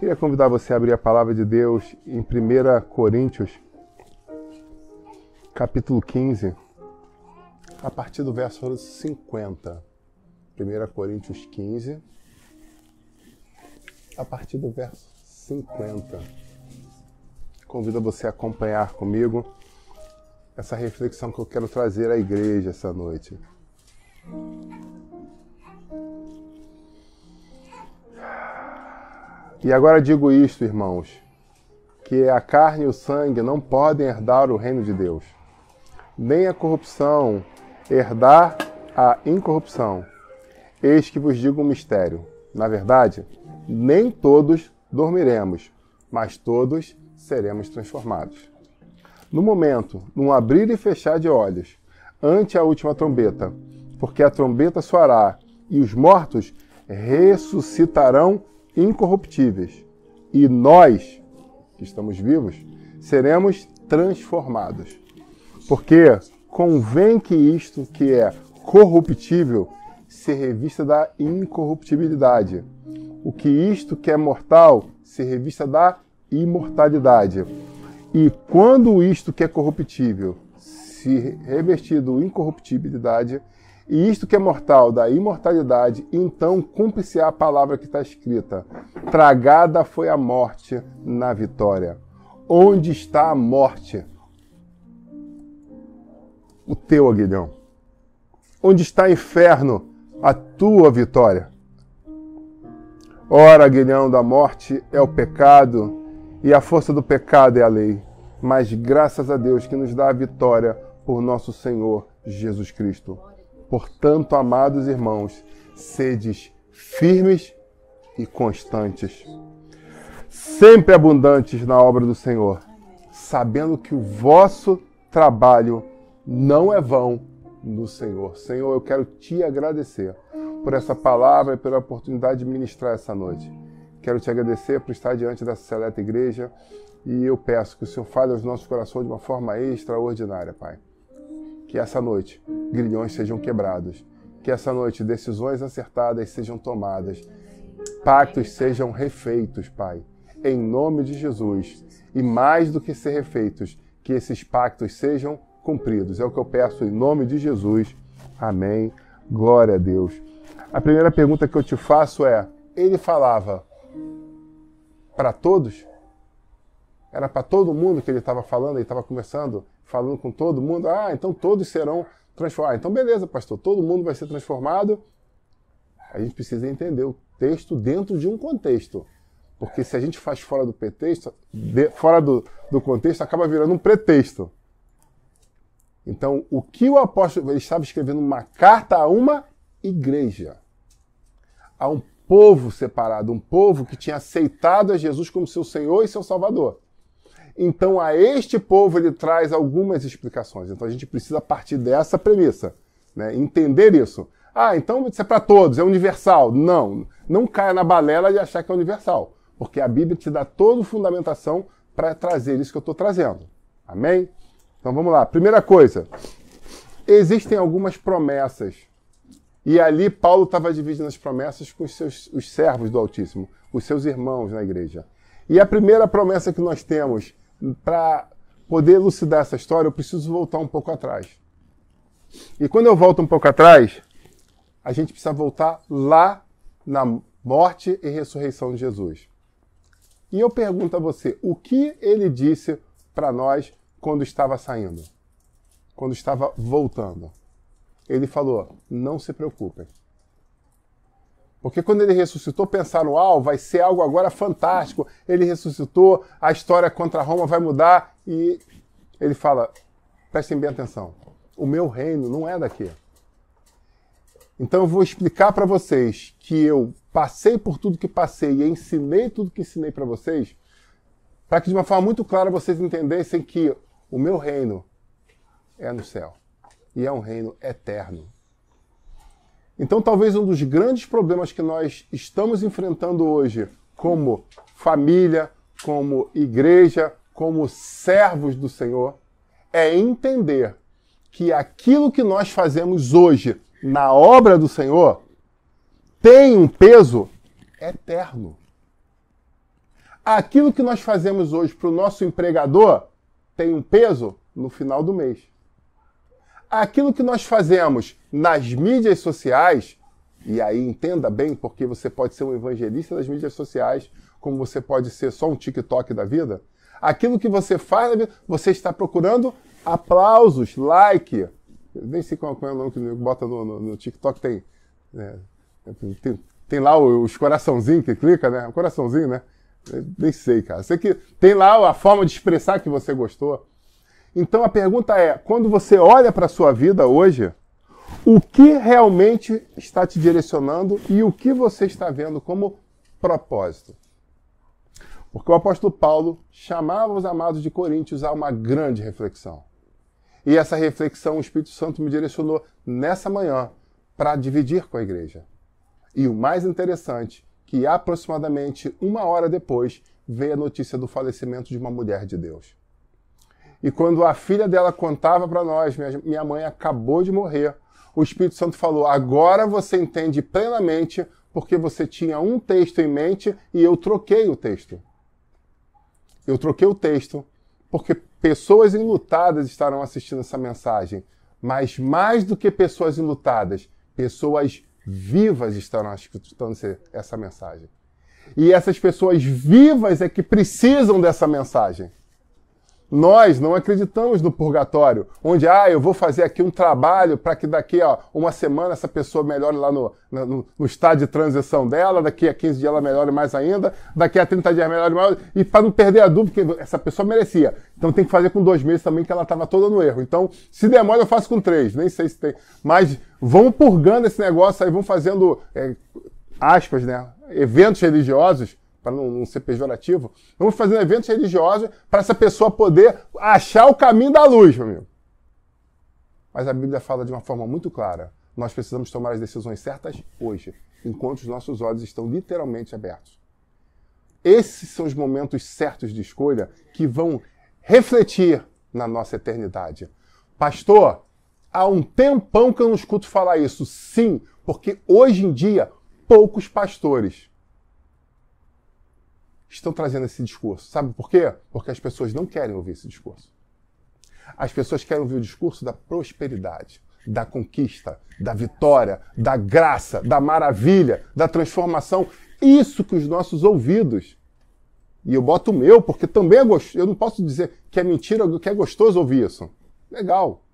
Queria convidar você a abrir a palavra de Deus em 1 Coríntios, capítulo 15, a partir do verso 50. 1 Coríntios 15, a partir do verso 50. Convido você a acompanhar comigo essa reflexão que eu quero trazer à igreja essa noite. E agora digo isto, irmãos, que a carne e o sangue não podem herdar o reino de Deus, nem a corrupção herdar a incorrupção. Eis que vos digo um mistério. Na verdade, nem todos dormiremos, mas todos seremos transformados. No momento, num abrir e fechar de olhos, ante a última trombeta, porque a trombeta soará e os mortos ressuscitarão incorruptíveis, e nós, que estamos vivos, seremos transformados. Porque convém que isto que é corruptível se revista da incorruptibilidade, o que isto que é mortal se revista da imortalidade. E quando isto que é corruptível se revestir da incorruptibilidade, e isto que é mortal da imortalidade, então cumpre-se a palavra que está escrita: tragada foi a morte na vitória. Onde está a morte? O teu aguilhão. Onde está o inferno? A tua vitória. Ora, aguilhão da morte é o pecado, e a força do pecado é a lei. Mas graças a Deus que nos dá a vitória por nosso Senhor Jesus Cristo. Portanto, amados irmãos, sedes firmes e constantes, sempre abundantes na obra do Senhor, sabendo que o vosso trabalho não é vão no Senhor. Senhor, eu quero te agradecer por essa palavra e pela oportunidade de ministrar essa noite. Quero te agradecer por estar diante dessa seleta igreja e eu peço que o Senhor fale aos nossos corações de uma forma extraordinária, Pai. Que essa noite grilhões sejam quebrados, que essa noite decisões acertadas sejam tomadas, pactos sejam refeitos, Pai, em nome de Jesus. E mais do que ser refeitos, que esses pactos sejam cumpridos. É o que eu peço em nome de Jesus. Amém. Glória a Deus. A primeira pergunta que eu te faço é: ele falava para todos? Era para todo mundo que ele estava falando, ele estava conversando, falando com todo mundo? Ah, então todos serão transformados. Então beleza, pastor, todo mundo vai ser transformado. A gente precisa entender o texto dentro de um contexto. Porque se a gente faz fora do pretexto, fora do contexto, acaba virando um pretexto. Então, o que o apóstolo, ele estava escrevendo uma carta a uma igreja, a um povo separado, um povo que tinha aceitado a Jesus como seu Senhor e seu Salvador. Então, a este povo ele traz algumas explicações. Então, a gente precisa partir dessa premissa, né? Entender isso. Ah, então isso é para todos, é universal. Não, não caia na balela de achar que é universal, porque a Bíblia te dá toda a fundamentação para trazer isso que eu estou trazendo. Amém? Então, vamos lá. Primeira coisa, existem algumas promessas. E ali Paulo estava dividindo as promessas com os servos do Altíssimo, os seus irmãos na igreja. E a primeira promessa que nós temos, para poder elucidar essa história, eu preciso voltar um pouco atrás. E quando eu volto um pouco atrás, a gente precisa voltar lá na morte e ressurreição de Jesus. E eu pergunto a você, o que ele disse para nós quando estava saindo? Quando estava voltando? Ele falou: não se preocupem. Porque quando ele ressuscitou, pensaram: vai ser algo agora fantástico. Ele ressuscitou, a história contra Roma vai mudar. E ele fala: prestem bem atenção, o meu reino não é daqui. Então eu vou explicar para vocês que eu passei por tudo que passei e ensinei tudo que ensinei para vocês, para que de uma forma muito clara vocês entendessem que o meu reino é no céu. E é um reino eterno. Então, talvez um dos grandes problemas que nós estamos enfrentando hoje, como família, como igreja, como servos do Senhor, é entender que aquilo que nós fazemos hoje na obra do Senhor tem um peso eterno. Aquilo que nós fazemos hoje para o nosso empregador tem um peso no final do mês. Aquilo que nós fazemos nas mídias sociais, e aí entenda bem, porque você pode ser um evangelista das mídias sociais, como você pode ser só um TikTok da vida, aquilo que você faz, você está procurando aplausos, like. Eu nem sei qual é o nome que bota no TikTok, tem lá os coraçãozinhos que clica, né? O coraçãozinho, né? Eu nem sei, cara. Sei que tem lá a forma de expressar que você gostou. Então a pergunta é, quando você olha para a sua vida hoje, o que realmente está te direcionando e o que você está vendo como propósito? Porque o apóstolo Paulo chamava os amados de Coríntios a uma grande reflexão. E essa reflexão o Espírito Santo me direcionou nessa manhã para dividir com a igreja. E o mais interessante, que aproximadamente 1 hora depois veio a notícia do falecimento de uma mulher de Deus. E quando a filha dela contava para nós, minha mãe acabou de morrer, o Espírito Santo falou, agora você entende plenamente porque você tinha um texto em mente e eu troquei o texto. Eu troquei o texto porque pessoas enlutadas estarão assistindo essa mensagem. Mas mais do que pessoas enlutadas, pessoas vivas estarão escutando essa mensagem. E essas pessoas vivas é que precisam dessa mensagem. Nós não acreditamos no purgatório, onde eu vou fazer aqui um trabalho para que daqui a uma semana essa pessoa melhore lá no estado de transição dela, daqui a 15 dias ela melhore mais ainda, daqui a 30 dias melhore mais, e para não perder a dúvida, porque essa pessoa merecia. Então tem que fazer com 2 meses também, que ela estava toda no erro. Então, se demora, eu faço com 3, nem sei se tem. Mas vamos purgando esse negócio aí, vamos fazendo, aspas, né, eventos religiosos, para não ser pejorativo, vamos fazer eventos religiosos para essa pessoa poder achar o caminho da luz, meu amigo. Mas a Bíblia fala de uma forma muito clara. Nós precisamos tomar as decisões certas hoje, enquanto os nossos olhos estão literalmente abertos. Esses são os momentos certos de escolha que vão refletir na nossa eternidade. Pastor, há um tempão que eu não escuto falar isso. Sim, porque hoje em dia, poucos pastores estão trazendo esse discurso. Sabe por quê? Porque as pessoas não querem ouvir esse discurso. As pessoas querem ouvir o discurso da prosperidade, da conquista, da vitória, da graça, da maravilha, da transformação. Isso que os nossos ouvidos, e eu boto o meu, porque também é gostoso, eu não posso dizer que é mentira, que é gostoso ouvir isso. Legal.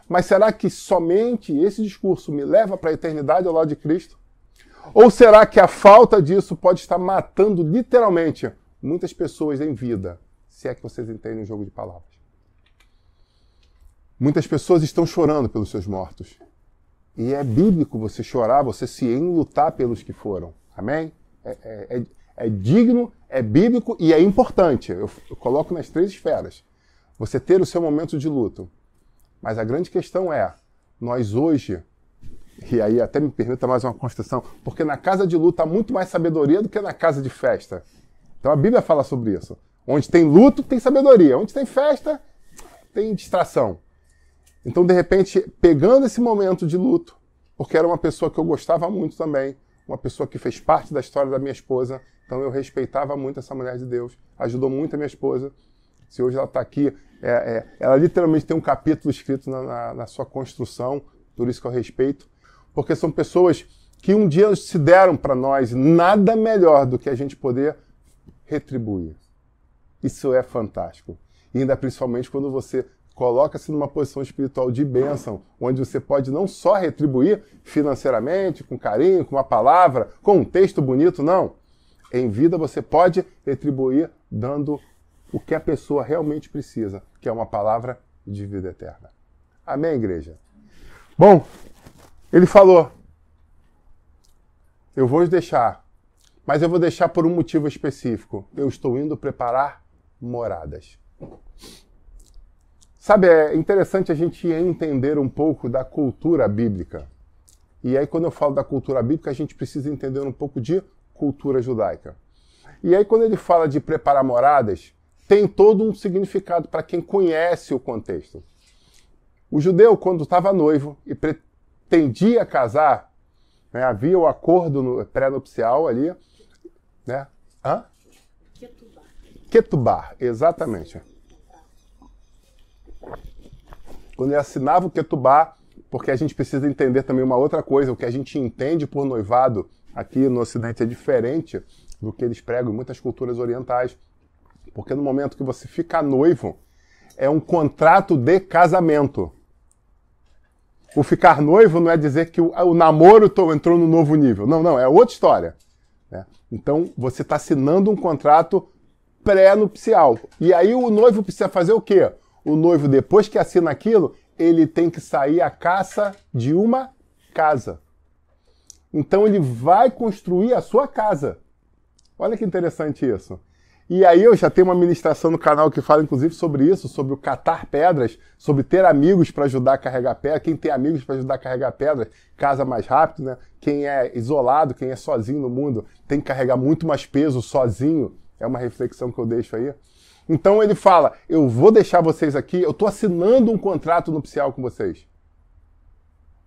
Mas será que somente esse discurso me leva para a eternidade ao lado de Cristo? Ou será que a falta disso pode estar matando literalmente muitas pessoas em vida? Se é que vocês entendem o jogo de palavras. Muitas pessoas estão chorando pelos seus mortos. E é bíblico você chorar, você se enlutar pelos que foram. Amém? É digno, é bíblico e é importante. Eu coloco nas 3 esferas. Você ter o seu momento de luto. Mas a grande questão é, nós hoje... E aí até me permita mais uma construção, porque na casa de luto há muito mais sabedoria do que na casa de festa. Então a Bíblia fala sobre isso. Onde tem luto, tem sabedoria. Onde tem festa, tem distração. Então, de repente, pegando esse momento de luto, porque era uma pessoa que eu gostava muito também, uma pessoa que fez parte da história da minha esposa, então eu respeitava muito essa mulher de Deus, ajudou muito a minha esposa. Se hoje ela está aqui, ela literalmente tem um capítulo escrito na sua construção, por isso que eu respeito. Porque são pessoas que um dia se deram para nós nada melhor do que a gente poder retribuir. Isso é fantástico. E ainda principalmente quando você coloca-se numa posição espiritual de bênção, onde você pode não só retribuir financeiramente, com carinho, com uma palavra, com um texto bonito, não. Em vida você pode retribuir dando o que a pessoa realmente precisa, que é uma palavra de vida eterna. Amém, igreja? Bom, ele falou, eu vou os deixar, mas eu vou deixar por um motivo específico. Eu estou indo preparar moradas. Sabe, é interessante a gente entender um pouco da cultura bíblica. E aí, quando eu falo da cultura bíblica, a gente precisa entender um pouco de cultura judaica. E aí, quando ele fala de preparar moradas, tem todo um significado para quem conhece o contexto. O judeu, quando estava noivo e pretendia casar, né, havia o acordo pré-nupcial ali, né? Hã? Ketubá. Ketubá, exatamente. Quando ele assinava o Ketubá, porque a gente precisa entender também uma outra coisa, o que a gente entende por noivado aqui no Ocidente é diferente do que eles pregam em muitas culturas orientais. Porque no momento que você fica noivo, é um contrato de casamento. O ficar noivo não é dizer que o namoro entrou no novo nível. Não, não, é outra história. Né? Então, você está assinando um contrato pré-nupcial. E aí o noivo precisa fazer o quê? O noivo, depois que assina aquilo, ele tem que sair à caça de uma casa. Então ele vai construir a sua casa. Olha que interessante isso. E aí eu já tenho uma ministração no canal que fala inclusive sobre isso, sobre o catar pedras, sobre ter amigos para ajudar a carregar pedra. Quem tem amigos para ajudar a carregar pedras, casa mais rápido, né? Quem é isolado, quem é sozinho no mundo, tem que carregar muito mais peso sozinho. É uma reflexão que eu deixo aí. Então ele fala, eu vou deixar vocês aqui, eu estou assinando um contrato nupcial com vocês.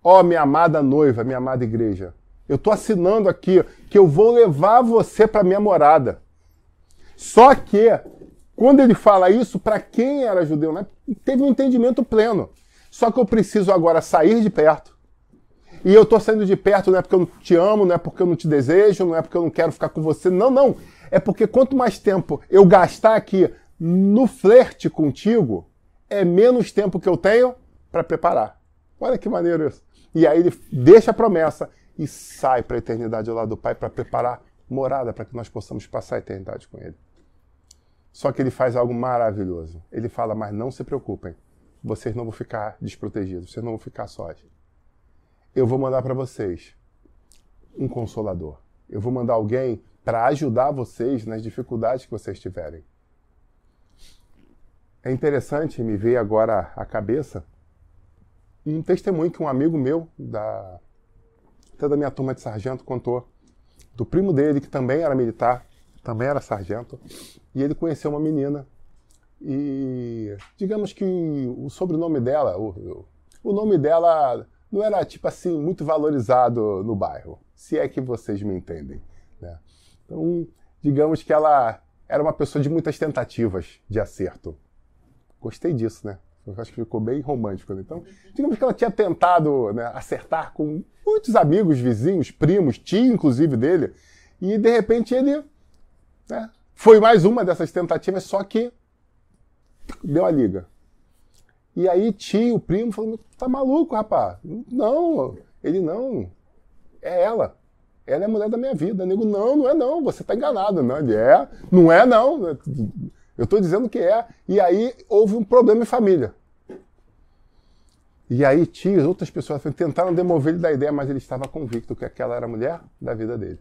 Ó, minha amada noiva, minha amada igreja, eu estou assinando aqui que eu vou levar você para minha morada. Só que, quando ele fala isso, para quem era judeu, né, teve um entendimento pleno. Só que eu preciso agora sair de perto. E eu estou saindo de perto não é porque eu não te amo, não é porque eu não te desejo, não é porque eu não quero ficar com você. Não, não. É porque quanto mais tempo eu gastar aqui no flerte contigo, é menos tempo que eu tenho para preparar. Olha que maneiro isso. E aí ele deixa a promessa e sai para a eternidade ao lado do Pai para preparar morada para que nós possamos passar a eternidade com Ele. Só que ele faz algo maravilhoso. Ele fala, mas não se preocupem, vocês não vão ficar desprotegidos, vocês não vão ficar sós. Eu vou mandar para vocês um consolador. Eu vou mandar alguém para ajudar vocês nas dificuldades que vocês tiverem. É interessante, me veio agora à cabeça um testemunho que um amigo meu, até da minha turma de sargento, contou. Do primo dele, que também era militar, também era sargento, e ele conheceu uma menina. E digamos que o sobrenome dela, o nome dela não era, tipo assim, muito valorizado no bairro, se é que vocês me entendem. Né? Então, digamos que ela era uma pessoa de muitas tentativas de acerto. Gostei disso, né? Eu acho que ficou bem romântico. Né? Então, digamos que ela tinha tentado, né, acertar com muitos amigos, vizinhos, primos, tio, inclusive, dele. E, de repente, ele, né, foi mais uma dessas tentativas, só que deu a liga. E aí, tio, primo, falou, tá maluco, rapaz? Não, ele não. É ela. Ela é a mulher da minha vida. Eu digo, não, não é não. Você tá enganado. Não, ele é. Não é não. Eu estou dizendo que é. E aí houve um problema em família. E aí tios, outras pessoas tentaram demover ele da ideia, mas ele estava convicto que aquela era a mulher da vida dele.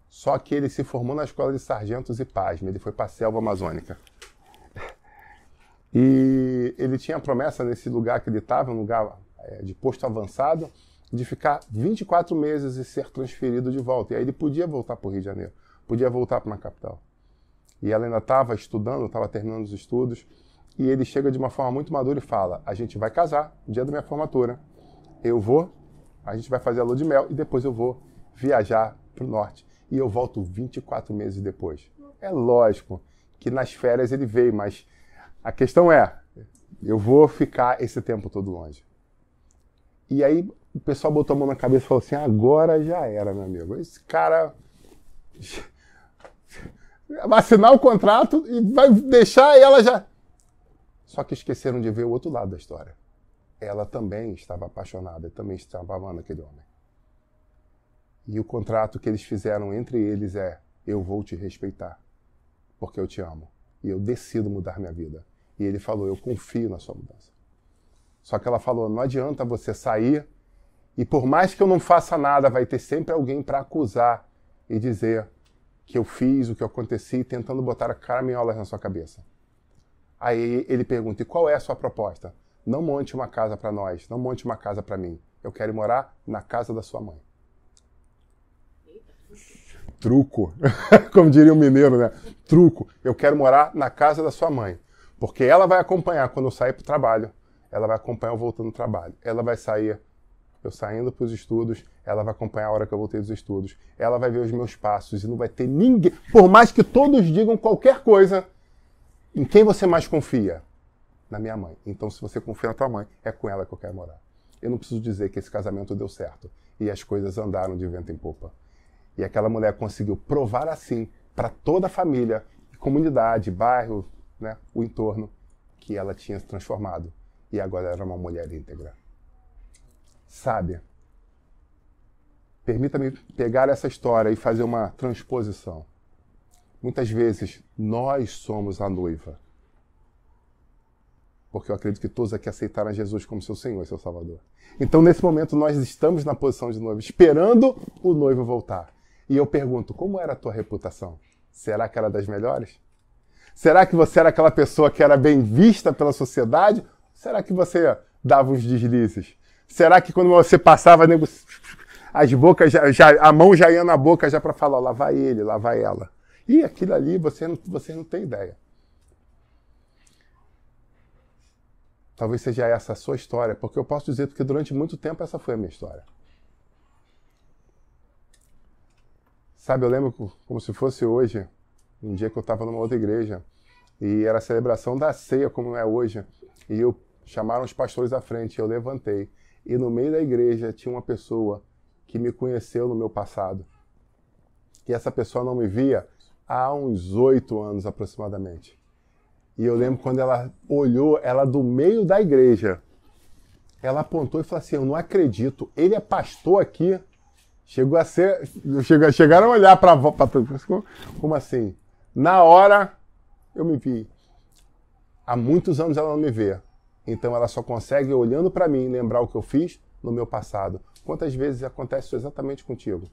Só que ele se formou na escola de sargentos e pasme. Ele foi para a selva amazônica. E ele tinha a promessa nesse lugar que ele estava, um lugar de posto avançado, de ficar 24 meses e ser transferido de volta. E aí ele podia voltar para o Rio de Janeiro, podia voltar para uma capital. E ela ainda estava estudando, estava terminando os estudos, e ele chega de uma forma muito madura e fala, a gente vai casar no dia da minha formatura, a gente vai fazer a lua de mel, e depois eu vou viajar para o norte. E eu volto 24 meses depois. É lógico que nas férias ele veio, mas a questão é, eu vou ficar esse tempo todo longe. E aí o pessoal botou a mão na cabeça e falou assim, agora já era, meu amigo. Esse cara vai assinar o contrato e vai deixar ela já... Só que esqueceram de ver o outro lado da história. Ela também estava apaixonada, também estava amando aquele homem. E o contrato que eles fizeram entre eles é, eu vou te respeitar, porque eu te amo. E eu decido mudar minha vida. E ele falou, eu confio na sua mudança. Só que ela falou, não adianta você sair e por mais que eu não faça nada, vai ter sempre alguém para acusar e dizer que eu fiz o que aconteci, tentando botar caraminholas na sua cabeça. Aí ele pergunta, e qual é a sua proposta? Não monte uma casa para nós, não monte uma casa para mim. Eu quero morar na casa da sua mãe. Truco, como diria o mineiro, né? Truco. Eu quero morar na casa da sua mãe. Porque ela vai acompanhar quando eu sair para o trabalho. Ela vai acompanhar eu voltando do trabalho. Ela vai sair, eu saindo para os estudos. Ela vai acompanhar a hora que eu voltei dos estudos. Ela vai ver os meus passos e não vai ter ninguém. Por mais que todos digam qualquer coisa, Em quem você mais confia? Na minha mãe. Então, se você confia na tua mãe, é com ela que eu quero morar. Eu não preciso dizer que esse casamento deu certo. E as coisas andaram de vento em popa. E aquela mulher conseguiu provar assim, para toda a família, comunidade, bairro, né, o entorno, que ela tinha se transformado. E agora era uma mulher íntegra. Sabe? Permita-me pegar essa história e fazer uma transposição. Muitas vezes, nós somos a noiva. Porque eu acredito que todos aqui aceitaram Jesus como seu Senhor e seu Salvador. Então, nesse momento, nós estamos na posição de noiva, esperando o noivo voltar. E eu pergunto, como era a tua reputação? Será que era das melhores? Será que você era aquela pessoa que era bem vista pela sociedade? Será que você dava uns deslizes? Será que quando você passava, as bocas, a mão já ia na boca já para falar, lá vai ele, lá vai ela. E aquilo ali, você não tem ideia. Talvez seja essa a sua história, porque eu posso dizer que durante muito tempo essa foi a minha história. Sabe, eu lembro como se fosse hoje, um dia que eu estava numa outra igreja, e era a celebração da ceia, como é hoje, e chamaram os pastores à frente, eu levantei, e no meio da igreja tinha uma pessoa que me conheceu no meu passado, e essa pessoa não me via há uns 8 anos aproximadamente. E eu lembro quando ela olhou, ela do meio da igreja, ela apontou e falou assim, eu não acredito, ele é pastor aqui. Chegaram a olhar para como assim? Na hora, eu me vi. Há muitos anos ela não me vê. Então ela só consegue, olhando para mim, lembrar o que eu fiz no meu passado. Quantas vezes acontece isso exatamente contigo?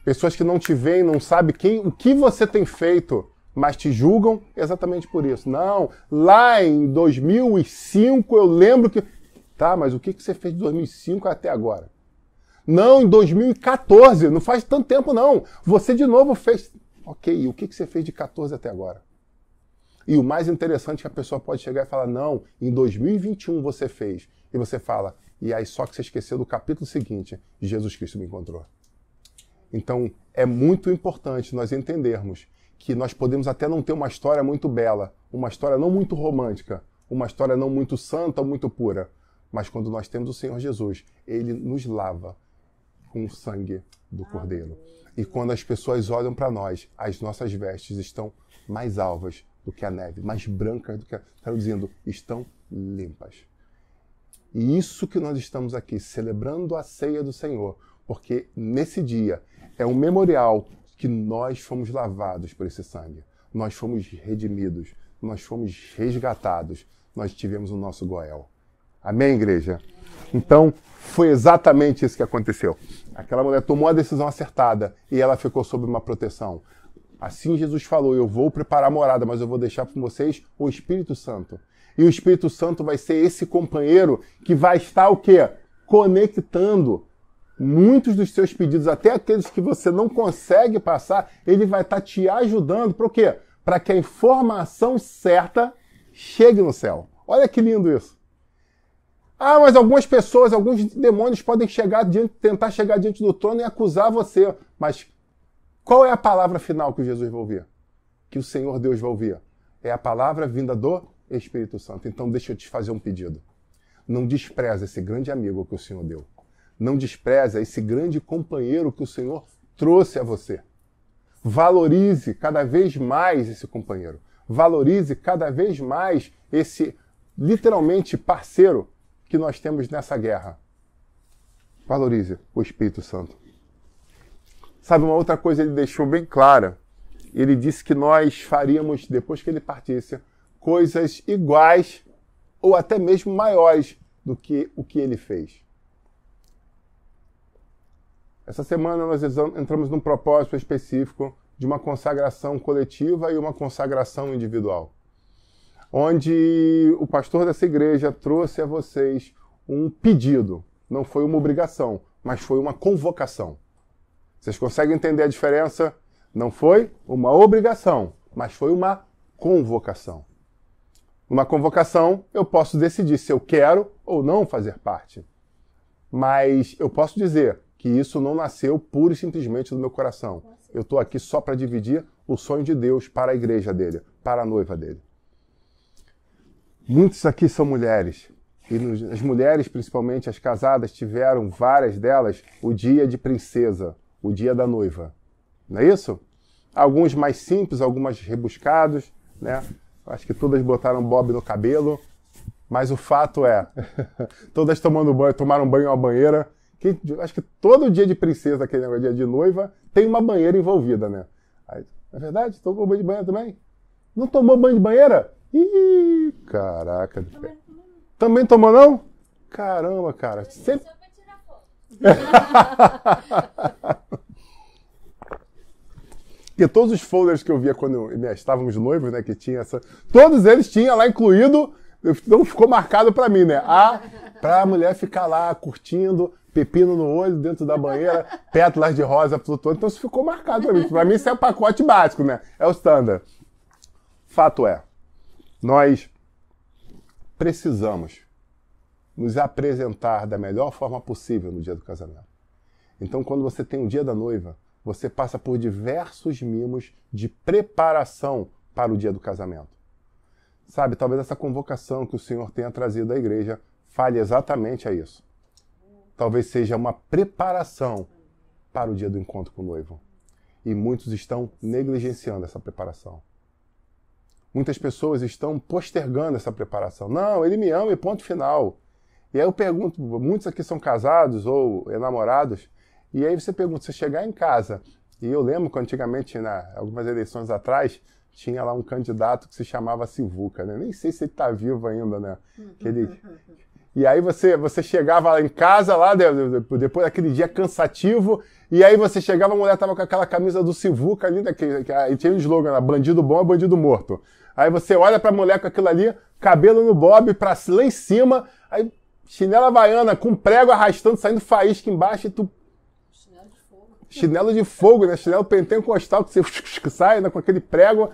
Pessoas que não te veem, não sabem o que você tem feito, mas te julgam exatamente por isso. Não, lá em 2005 eu lembro que... Tá, mas o que você fez de 2005 até agora? Não, em 2014, não faz tanto tempo não. Você de novo fez... Ok, e o que você fez de 14 até agora? E o mais interessante é que a pessoa pode chegar e falar, não, em 2021 você fez. E você fala, e aí só que você esqueceu do capítulo seguinte, Jesus Cristo me encontrou. Então, é muito importante nós entendermos que nós podemos até não ter uma história muito bela, uma história não muito romântica, uma história não muito santa ou muito pura, mas quando nós temos o Senhor Jesus, Ele nos lava com o sangue do Cordeiro. E quando as pessoas olham para nós, as nossas vestes estão mais alvas do que a neve, mais brancas do que traduzindo, estão limpas. E isso que nós estamos aqui, celebrando a ceia do Senhor, porque nesse dia é um memorial que nós fomos lavados por esse sangue. Nós fomos redimidos, nós fomos resgatados, nós tivemos o nosso Goel. Amém, igreja? Então, foi exatamente isso que aconteceu. Aquela mulher tomou a decisão acertada e ela ficou sob uma proteção. Assim Jesus falou, eu vou preparar a morada, mas eu vou deixar para vocês o Espírito Santo. E o Espírito Santo vai ser esse companheiro que vai estar o quê? Conectando muitos dos seus pedidos, até aqueles que você não consegue passar, ele vai estar te ajudando. Para o quê? Para que a informação certa chegue no céu. Olha que lindo isso. Ah, mas algumas pessoas, alguns demônios podem tentar chegar diante do trono e acusar você. Mas qual é a palavra final que Jesus vai ouvir? Que o Senhor Deus vai ouvir? É a palavra vinda do Espírito Santo. Então deixa eu te fazer um pedido. Não despreza esse grande amigo que o Senhor deu. Não despreza esse grande companheiro que o Senhor trouxe a você. Valorize cada vez mais esse companheiro. Valorize cada vez mais esse, literalmente, parceiro que nós temos nessa guerra. Valorize o Espírito Santo. Sabe, uma outra coisa ele deixou bem clara. Ele disse que nós faríamos, depois que ele partisse, coisas iguais ou até mesmo maiores do que o que ele fez. Essa semana nós entramos num propósito específico de uma consagração coletiva e uma consagração individual, onde o pastor dessa igreja trouxe a vocês um pedido. Não foi uma obrigação, mas foi uma convocação. Vocês conseguem entender a diferença? Não foi uma obrigação, mas foi uma convocação. Uma convocação, eu posso decidir se eu quero ou não fazer parte. Mas eu posso dizer que isso não nasceu pura e simplesmente do meu coração. Eu estou aqui só para dividir o sonho de Deus para a igreja dele, para a noiva dele. Muitos aqui são mulheres. E as mulheres, principalmente as casadas, tiveram, várias delas, o dia de princesa, o dia da noiva. Não é isso? Alguns mais simples, algumas rebuscados, né? Acho que todas botaram bob no cabelo. Mas o fato é, todas tomando banho, tomaram banho em uma banheira. Acho que todo dia de princesa, aquele negócio, dia de noiva, tem uma banheira envolvida, né? Aí, é verdade? Tomou banho de banheira também? Não tomou banho de banheira? Ih, caraca. Também tomou, não? Caramba, cara. Sempre... Porque todos os folders que eu via quando estávamos noivos, né, que tinha essa... Todos eles tinham lá incluído... Não ficou marcado pra mim, né? Pra mulher ficar lá curtindo, pepino no olho dentro da banheira, pétalas de rosa flutuando. Então isso ficou marcado pra mim. Pra mim isso é o pacote básico, né? É o standard. Fato é, nós precisamos nos apresentar da melhor forma possível no dia do casamento. Então quando você tem o dia da noiva, você passa por diversos mimos de preparação para o dia do casamento. Sabe, talvez essa convocação que o Senhor tenha trazido à igreja fale exatamente a isso. Talvez seja uma preparação para o dia do encontro com o noivo. E muitos estão negligenciando essa preparação. Muitas pessoas estão postergando essa preparação. Não, ele me ama e ponto final. E aí eu pergunto, muitos aqui são casados ou namorados, e aí você pergunta, você chegar em casa, e eu lembro que antigamente, algumas eleições atrás, tinha lá um candidato que se chamava Sivuca, né? Nem sei se ele está vivo ainda, né? E aí você chegava lá em casa, lá depois daquele dia cansativo, e aí você chegava, a mulher estava com aquela camisa do Sivuca ali, e tinha um slogan lá, bandido bom é bandido morto. Aí você olha pra mulher com aquilo ali, cabelo no bob, pra lá em cima, aí chinela havaiana com prego arrastando, saindo faísca embaixo, e tu... Chinelo de fogo, né? Chinelo pentecostal que você sai, né? Com aquele prego.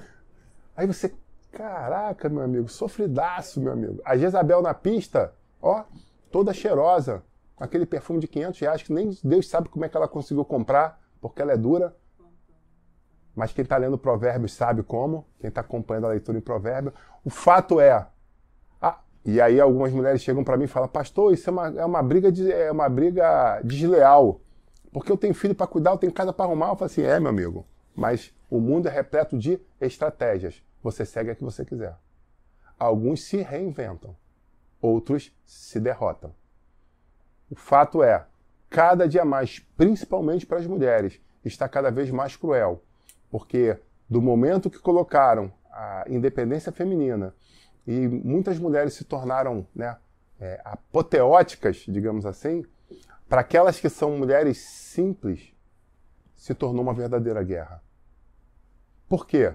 Aí você, caraca, meu amigo, sofridaço, meu amigo. A Jezabel na pista, ó, toda cheirosa, com aquele perfume de R$500 que nem Deus sabe como é que ela conseguiu comprar, porque ela é dura. Mas quem está lendo Provérbios sabe como, quem está acompanhando a leitura em Provérbios. O fato é, e aí algumas mulheres chegam para mim e falam, pastor, isso é uma briga desleal. Porque eu tenho filho para cuidar, eu tenho casa para arrumar. Eu falo assim, meu amigo, mas o mundo é repleto de estratégias. Você segue a que você quiser. Alguns se reinventam, outros se derrotam. O fato é, cada dia mais, principalmente para as mulheres, está cada vez mais cruel. Porque do momento que colocaram a independência feminina e muitas mulheres se tornaram, né, apoteóticas, digamos assim, para aquelas que são mulheres simples, se tornou uma verdadeira guerra. Por quê?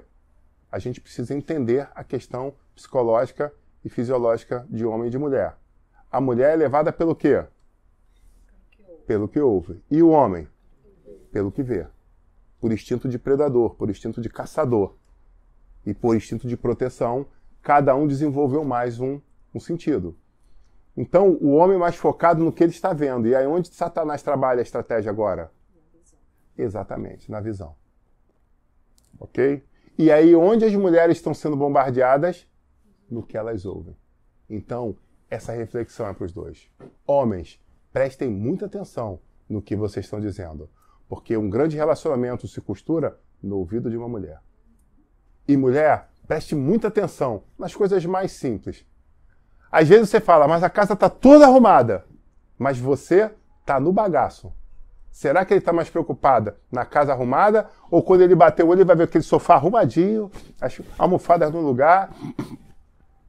A gente precisa entender a questão psicológica e fisiológica de homem e de mulher. A mulher é levada pelo quê? Pelo que ouve. E o homem? Pelo que vê. Por instinto de predador, por instinto de caçador. E por instinto de proteção, cada um desenvolveu mais um sentido. Então, o homem mais focado no que ele está vendo. E aí, onde Satanás trabalha a estratégia agora? Na visão. Exatamente, na visão. Ok? E aí, onde as mulheres estão sendo bombardeadas? No que elas ouvem. Então, essa reflexão é para os dois. Homens, prestem muita atenção no que vocês estão dizendo. Porque um grande relacionamento se costura no ouvido de uma mulher. E mulher, preste muita atenção nas coisas mais simples. Às vezes você fala, mas a casa está toda arrumada. Mas você está no bagaço. Será que ele está mais preocupado na casa arrumada? Ou quando ele bater o olho, ele vai ver aquele sofá arrumadinho, as almofadas no lugar,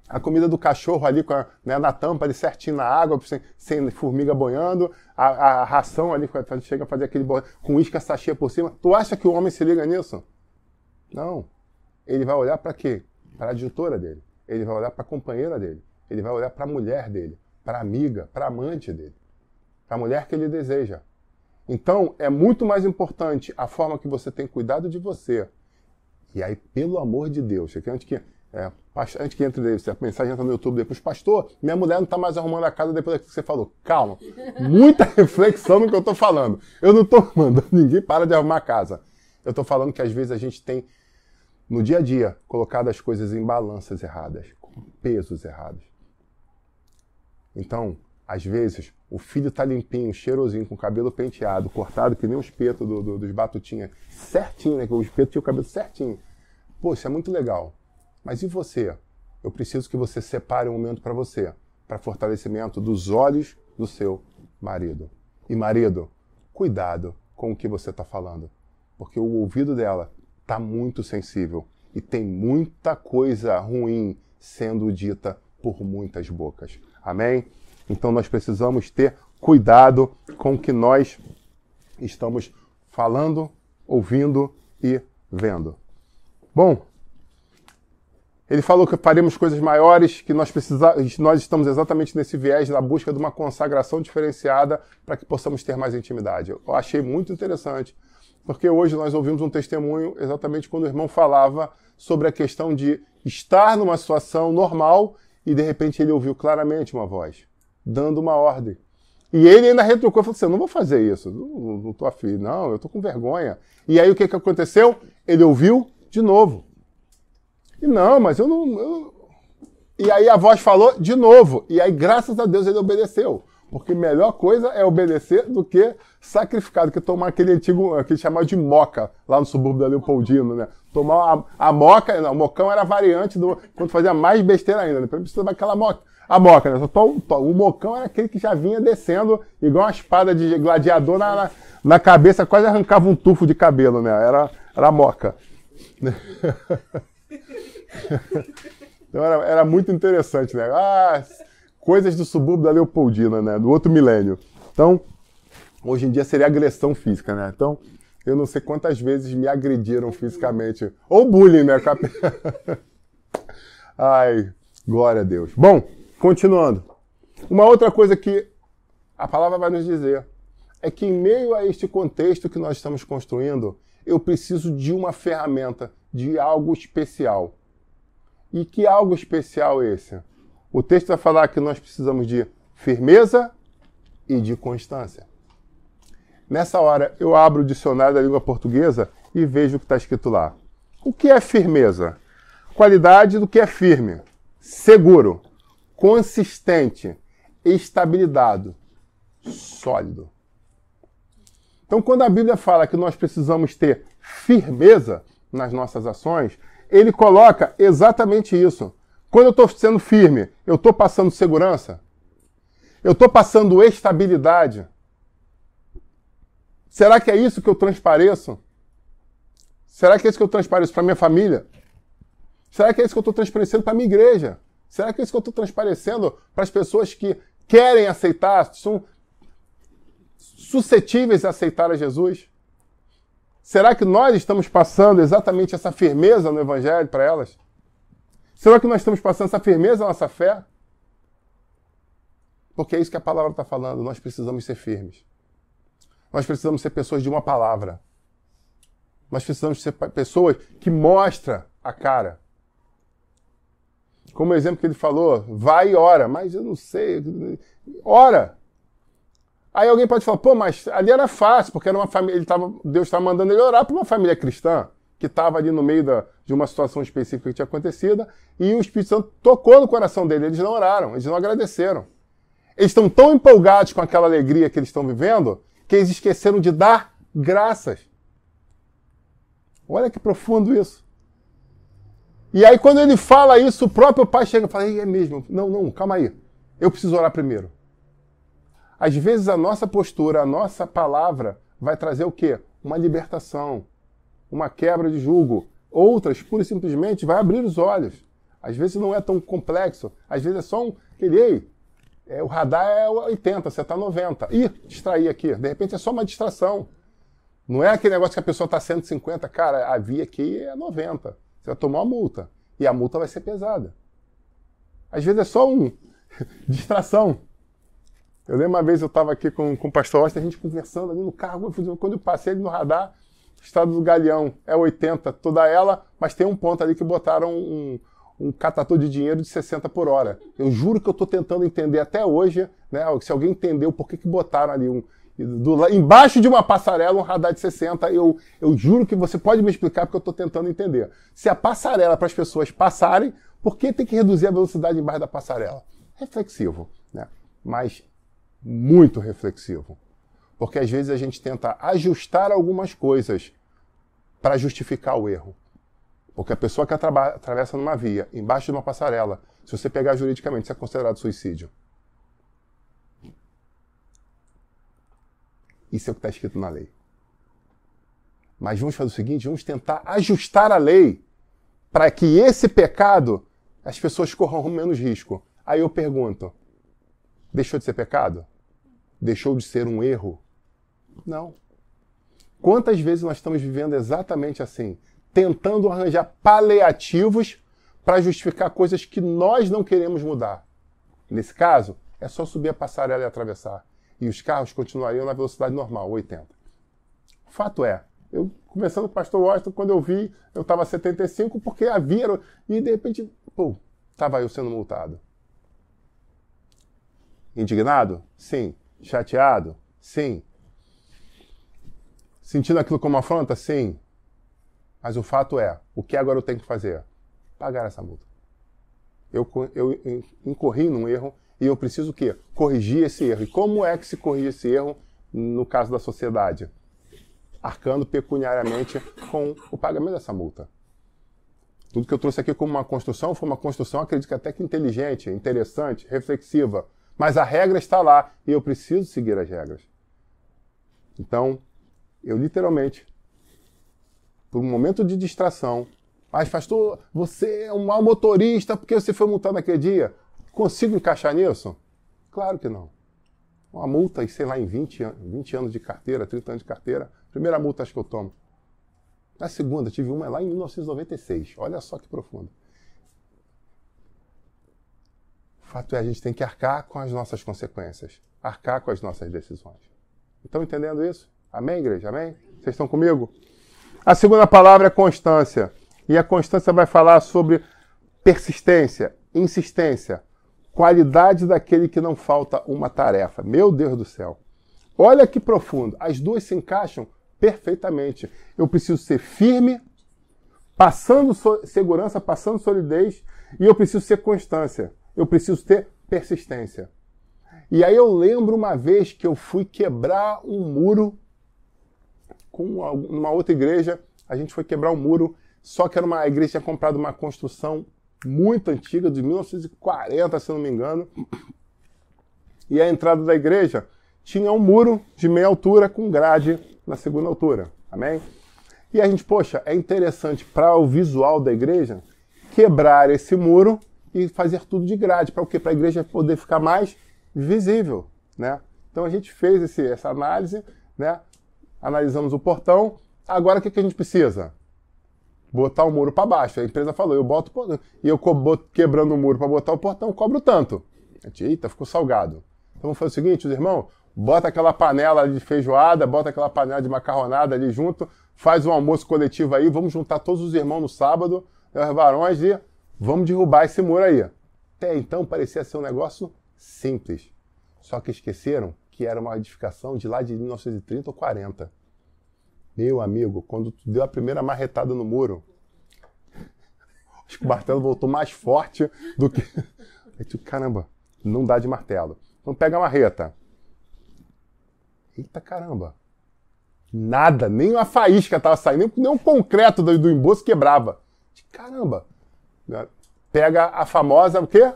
a comida do cachorro ali na tampa, ali certinho na água, sem formiga boiando, a ração ali, quando chega a fazer aquele com isca sachê por cima. Tu acha que o homem se liga nisso? Não. Ele vai olhar para quê? Para a adjutora dele. Ele vai olhar para a companheira dele. Ele vai olhar para a mulher dele, para a amiga, para a amante dele, para a mulher que ele deseja. Então, é muito mais importante a forma que você tem cuidado de você. E aí, pelo amor de Deus, antes que entre a mensagem entra no YouTube depois, pastor, minha mulher não está mais arrumando a casa depois que você falou. Calma, muita reflexão no que eu estou falando. Eu não estou mandando ninguém para de arrumar a casa. Eu estou falando que às vezes a gente tem no dia a dia, colocado as coisas em balanças erradas, com pesos errados. Então, às vezes, o filho tá limpinho, cheirosinho, com o cabelo penteado, cortado, que nem o espeto dos batutinhas, certinho, né? Que o espeto tinha o cabelo certinho. Pô, isso é muito legal. Mas e você? Eu preciso que você separe um momento para você, para fortalecimento dos olhos do seu marido. E marido, cuidado com o que você está falando, porque o ouvido dela está muito sensível e tem muita coisa ruim sendo dita por muitas bocas. Amém? Então nós precisamos ter cuidado com o que nós estamos falando, ouvindo e vendo. Bom, ele falou que faremos coisas maiores, que nós estamos exatamente nesse viés da busca de uma consagração diferenciada para que possamos ter mais intimidade. Eu achei muito interessante, porque hoje nós ouvimos um testemunho exatamente quando o irmão falava sobre a questão de estar numa situação normal e de repente ele ouviu claramente uma voz, dando uma ordem. E ele ainda retrucou e falou assim, eu não vou fazer isso, não estou afim, não, eu estou com vergonha. E aí o que aconteceu? Ele ouviu de novo. E não, mas eu não... E aí a voz falou de novo. E aí, graças a Deus, ele obedeceu. Porque a melhor coisa é obedecer do que sacrificar, do que tomar aquele antigo, que chamava de moca, lá no subúrbio da Leopoldino, né? Tomar a moca, não, o mocão era a variante do... Quando fazia mais besteira ainda, né? Precisa tomar aquela moca. A moca, né? O mocão era aquele que já vinha descendo, igual uma espada de gladiador na cabeça, quase arrancava um tufo de cabelo, né? Era a moca. Então era muito interessante, né? Coisas do subúrbio da Leopoldina, né? Do outro milênio. Então, hoje em dia seria agressão física, né? Então, eu não sei quantas vezes me agrediram fisicamente. Ou bullying, né? Ai, glória a Deus. Bom, continuando. Uma outra coisa que a palavra vai nos dizer é que em meio a este contexto que nós estamos construindo, eu preciso de uma ferramenta, de algo especial. E que algo especial é esse? O texto vai falar que nós precisamos de firmeza e de constância. Nessa hora, eu abro o dicionário da língua portuguesa e vejo o que está escrito lá. O que é firmeza? Qualidade do que é firme, seguro, consistente, estabilidade, sólido. Então, quando a Bíblia fala que nós precisamos ter firmeza nas nossas ações, ele coloca exatamente isso. Quando eu estou sendo firme, eu estou passando segurança? Eu estou passando estabilidade? Será que é isso que eu transpareço? Será que é isso que eu transpareço para minha família? Será que é isso que eu estou transparecendo para a minha igreja? Será que é isso que eu estou transparecendo para as pessoas que querem aceitar, são suscetíveis a aceitar a Jesus? Será que nós estamos passando exatamente essa firmeza no Evangelho para elas? Será que nós estamos passando essa firmeza na nossa fé? Porque é isso que a palavra está falando. Nós precisamos ser firmes. Nós precisamos ser pessoas de uma palavra. Nós precisamos ser pessoas que mostram a cara. Como o exemplo que ele falou, vai e ora. Mas eu não sei. Ora! Aí alguém pode falar, pô, mas ali era fácil, porque era uma família, Deus estava mandando ele orar para uma família cristã, que estava ali no meio de uma situação específica que tinha acontecido, e o Espírito Santo tocou no coração dele. Eles não oraram, eles não agradeceram. Eles estão tão empolgados com aquela alegria que eles estão vivendo, que eles esqueceram de dar graças. Olha que profundo isso. E aí quando ele fala isso, o próprio pai chega e fala, é mesmo, não, calma aí, eu preciso orar primeiro. Às vezes a nossa postura, a nossa palavra vai trazer o quê? Uma libertação, uma quebra de jugo. Outras, pura e simplesmente, vai abrir os olhos. Às vezes não é tão complexo. Às vezes é só o radar é 80, você está 90. Ih, distraí aqui. De repente é só uma distração. Não é aquele negócio que a pessoa está 150. Cara, a via aqui é 90. Você vai tomar uma multa. E a multa vai ser pesada. Às vezes é só distração. Eu lembro uma vez eu estava aqui com o pastor Austin, a gente conversando ali no carro, quando eu passei ali no radar, Estado do Galeão é 80, toda ela, mas tem um ponto ali que botaram um catador de dinheiro de 60 por hora. Eu juro que eu estou tentando entender até hoje, né, se alguém entendeu por que botaram ali Embaixo de uma passarela, um radar de 60, eu juro que você pode me explicar porque eu estou tentando entender. Se a passarela para as pessoas passarem, por que tem que reduzir a velocidade embaixo da passarela? Reflexivo, né? Mas muito reflexivo. Porque às vezes a gente tenta ajustar algumas coisas para justificar o erro. Porque a pessoa que atravessa numa via, embaixo de uma passarela, se você pegar juridicamente, isso é considerado suicídio. Isso é o que está escrito na lei. Mas vamos fazer o seguinte, vamos tentar ajustar a lei para que esse pecado, as pessoas corram menos risco. Aí eu pergunto, deixou de ser pecado? Deixou de ser um erro? Não. Quantas vezes nós estamos vivendo exatamente assim? Tentando arranjar paliativos para justificar coisas que nós não queremos mudar. Nesse caso, é só subir a passarela e atravessar. E os carros continuariam na velocidade normal, 80. O fato é, eu conversando com o pastor Washington, quando eu vi, eu estava a 75, porque havia... E de repente, pô, estava eu sendo multado. Indignado? Sim. Chateado? Sim. Sentindo aquilo como afronta? Sim. Mas o fato é, o que agora eu tenho que fazer? Pagar essa multa. Eu incorri num erro e eu preciso o quê? Corrigir esse erro. E como é que se corrige esse erro no caso da sociedade? Arcando pecuniariamente com o pagamento dessa multa. Tudo que eu trouxe aqui como uma construção foi uma construção, acredito que até que inteligente, interessante, reflexiva. Mas a regra está lá e eu preciso seguir as regras. Então, eu literalmente, por um momento de distração, mas pastor, você é um mau motorista porque você foi multado naquele dia. Consigo encaixar nisso? Claro que não. Uma multa, sei lá, em 20 anos de carteira, 30 anos de carteira, primeira multa acho que eu tomo. Na segunda, tive uma lá em 1996. Olha só que profundo. O fato é, a gente tem que arcar com as nossas consequências, arcar com as nossas decisões. Estão entendendo isso? Amém, igreja? Amém? Vocês estão comigo? A segunda palavra é constância. E a constância vai falar sobre persistência, insistência, qualidade daquele que não falta uma tarefa. Meu Deus do céu. Olha que profundo. As duas se encaixam perfeitamente. Eu preciso ser firme, passando segurança, passando solidez, e eu preciso ser constância. Eu preciso ter persistência. E aí eu lembro uma vez que eu fui quebrar um muro com uma outra igreja. A gente foi quebrar um muro, só que era uma igreja que tinha comprado uma construção muito antiga, de 1940, se não me engano. E a entrada da igreja tinha um muro de meia altura com grade na segunda altura. Amém? E a gente, poxa, é interessante para o visual da igreja quebrar esse muro e fazer tudo de grade. Para o quê? Para a igreja poder ficar mais visível, né? Então a gente fez essa análise, né? Analisamos o portão. Agora o que a gente precisa? Botar o muro para baixo. A empresa falou, eu boto e eu quebrando o muro para botar o portão, cobro tanto. A gente, eita, ficou salgado. Então vamos fazer o seguinte, os irmãos, bota aquela panela de feijoada, bota aquela panela de macarronada ali junto, faz um almoço coletivo aí, vamos juntar todos os irmãos no sábado, os varões, e vamos derrubar esse muro aí. Até então parecia ser um negócio simples. Só que esqueceram que era uma edificação de lá de 1930 ou 40. Meu amigo, quando tu deu a primeira marretada no muro, acho que o martelo voltou mais forte do que... Aí tu, caramba, não dá de martelo. Então pega a marreta. Eita caramba. Nada, nem uma faísca estava saindo, nem um concreto do emboço quebrava. Caramba. Pega a famosa, o quê?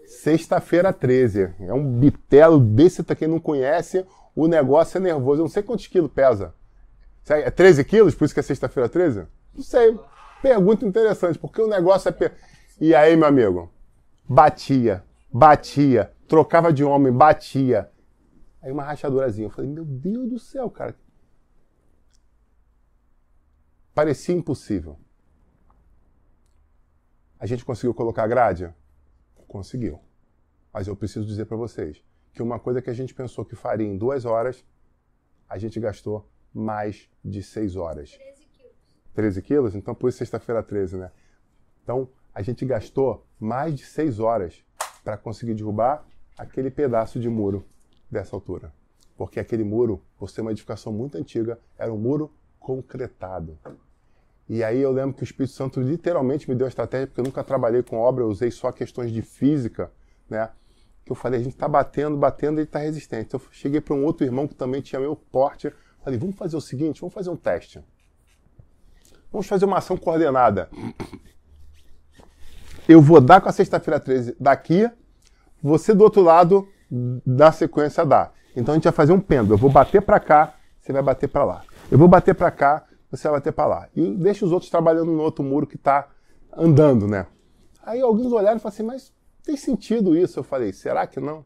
Sexta-feira 13. É um bitelo desse, pra quem não conhece, o negócio é nervoso. Eu não sei quantos quilos pesa. É 13 quilos, por isso que é sexta-feira 13? Não sei. Pergunta interessante, porque o negócio é... E aí, meu amigo? Batia, trocava de homem, batia. Aí uma rachadurazinha. Eu falei, meu Deus do céu, cara. Parecia impossível. A gente conseguiu colocar grade? Conseguiu. Mas eu preciso dizer para vocês que uma coisa que a gente pensou que faria em 2 horas, a gente gastou mais de 6 horas. 13 quilos. 13 quilos? Então, por isso sexta-feira 13, né? Então, a gente gastou mais de 6 horas para conseguir derrubar aquele pedaço de muro dessa altura. Porque aquele muro, por ser uma edificação muito antiga, era um muro concretado. E aí eu lembro que o Espírito Santo literalmente me deu a estratégia, porque eu nunca trabalhei com obra, eu usei só questões de física, né? Que eu falei, a gente está batendo, e ele está resistente. Então eu cheguei para um outro irmão que também tinha meu porte, falei, vamos fazer o seguinte, vamos fazer um teste. Vamos fazer uma ação coordenada. Eu vou dar com a sexta-feira 13 daqui, você do outro lado da sequência dá. Então a gente vai fazer um pêndulo. Eu vou bater para cá, você vai bater para lá. Eu vou bater para cá, você vai bater para lá. E deixa os outros trabalhando no outro muro que está andando, né? Aí alguns olharam e falaram assim, mas tem sentido isso? Eu falei, será que não?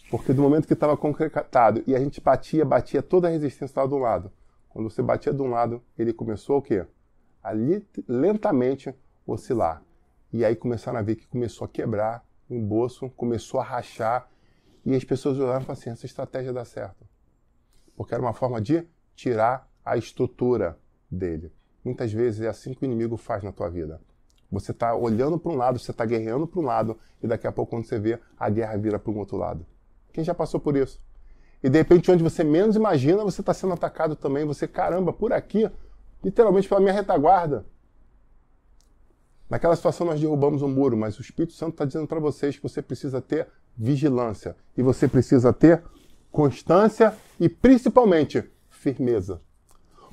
Porque do momento que estava concretado e a gente batia, toda a resistência estava do lado. Quando você batia de um lado, ele começou o quê? A lentamente oscilar. E aí começaram a ver que começou a quebrar o emboço, começou a rachar, e as pessoas olharam e falaram assim, essa estratégia dá certo. Porque era uma forma de tirar a estrutura dele. Muitas vezes é assim que o inimigo faz na tua vida. Você está olhando para um lado, você está guerreando para um lado, e daqui a pouco, quando você vê, a guerra vira para um outro lado. Quem já passou por isso? E de repente, onde você menos imagina, você está sendo atacado também. Você, caramba, por aqui, literalmente pela minha retaguarda. Naquela situação nós derrubamos um muro, mas o Espírito Santo está dizendo para vocês que você precisa ter vigilância. E você precisa ter constância e, principalmente, firmeza.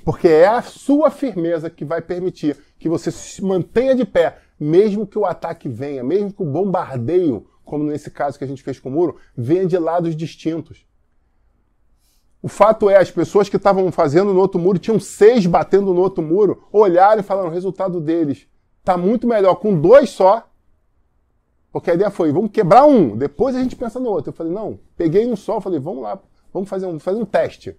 Porque é a sua firmeza que vai permitir que você se mantenha de pé, mesmo que o ataque venha, mesmo que o bombardeio, como nesse caso que a gente fez com o muro, venha de lados distintos. O fato é, as pessoas que estavam fazendo no outro muro, tinham 6 batendo no outro muro, olharam e falaram, o resultado deles está muito melhor com 2 só, porque a ideia foi, vamos quebrar um, depois a gente pensa no outro. Eu falei, não, peguei um só, falei, vamos lá, vamos fazer um teste.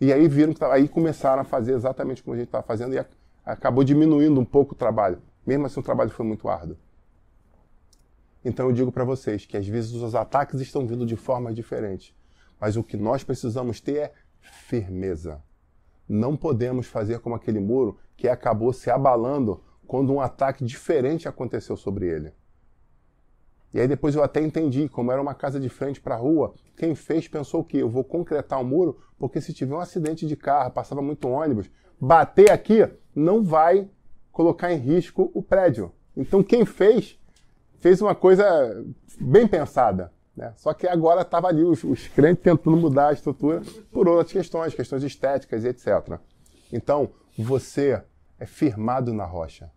E aí viram que aí começaram a fazer exatamente como a gente estava fazendo e acabou diminuindo um pouco o trabalho. Mesmo assim, o trabalho foi muito árduo. Então eu digo para vocês que às vezes os ataques estão vindo de formas diferentes, mas o que nós precisamos ter é firmeza. Não podemos fazer como aquele muro que acabou se abalando quando um ataque diferente aconteceu sobre ele. E aí depois eu até entendi, como era uma casa de frente para a rua, quem fez pensou que eu vou concretar o muro, porque se tiver um acidente de carro, passava muito ônibus, bater aqui não vai colocar em risco o prédio. Então quem fez uma coisa bem pensada, né? Só que agora estava ali os crentes tentando mudar a estrutura por outras questões estéticas e etc. Então você é firmado na rocha.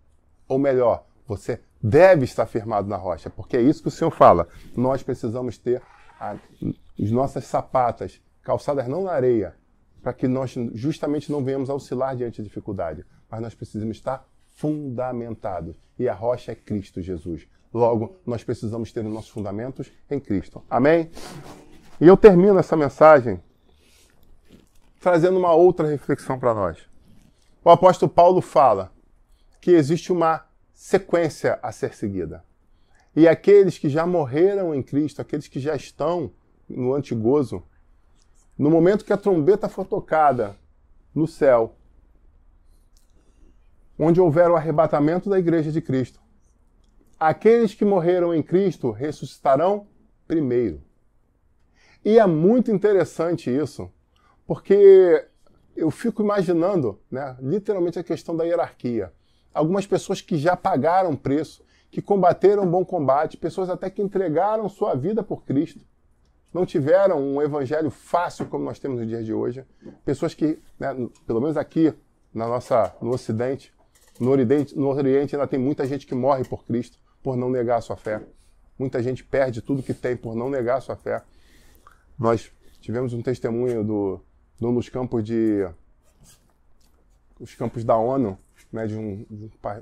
Ou melhor, você deve estar firmado na rocha, porque é isso que o Senhor fala. Nós precisamos ter as nossas sapatas calçadas não na areia, para que nós justamente não venhamos a oscilar diante da dificuldade, mas nós precisamos estar fundamentados. E a rocha é Cristo Jesus. Logo, nós precisamos ter os nossos fundamentos em Cristo. Amém? E eu termino essa mensagem trazendo uma outra reflexão para nós. O apóstolo Paulo fala que existe uma sequência a ser seguida. E aqueles que já morreram em Cristo, aqueles que já estão no antigozo, no momento que a trombeta for tocada no céu, onde houver o arrebatamento da igreja de Cristo, aqueles que morreram em Cristo ressuscitarão primeiro. E é muito interessante isso, porque eu fico imaginando, né, literalmente a questão da hierarquia. Algumas pessoas que já pagaram preço, que combateram um bom combate, pessoas até que entregaram sua vida por Cristo, não tiveram um evangelho fácil como nós temos nos dias de hoje. Pessoas que, né, pelo menos aqui no Ocidente, no Oriente ainda tem muita gente que morre por Cristo, por não negar a sua fé. Muita gente perde tudo que tem por não negar a sua fé. Nós tivemos um testemunho nos campos os campos da ONU, né, de um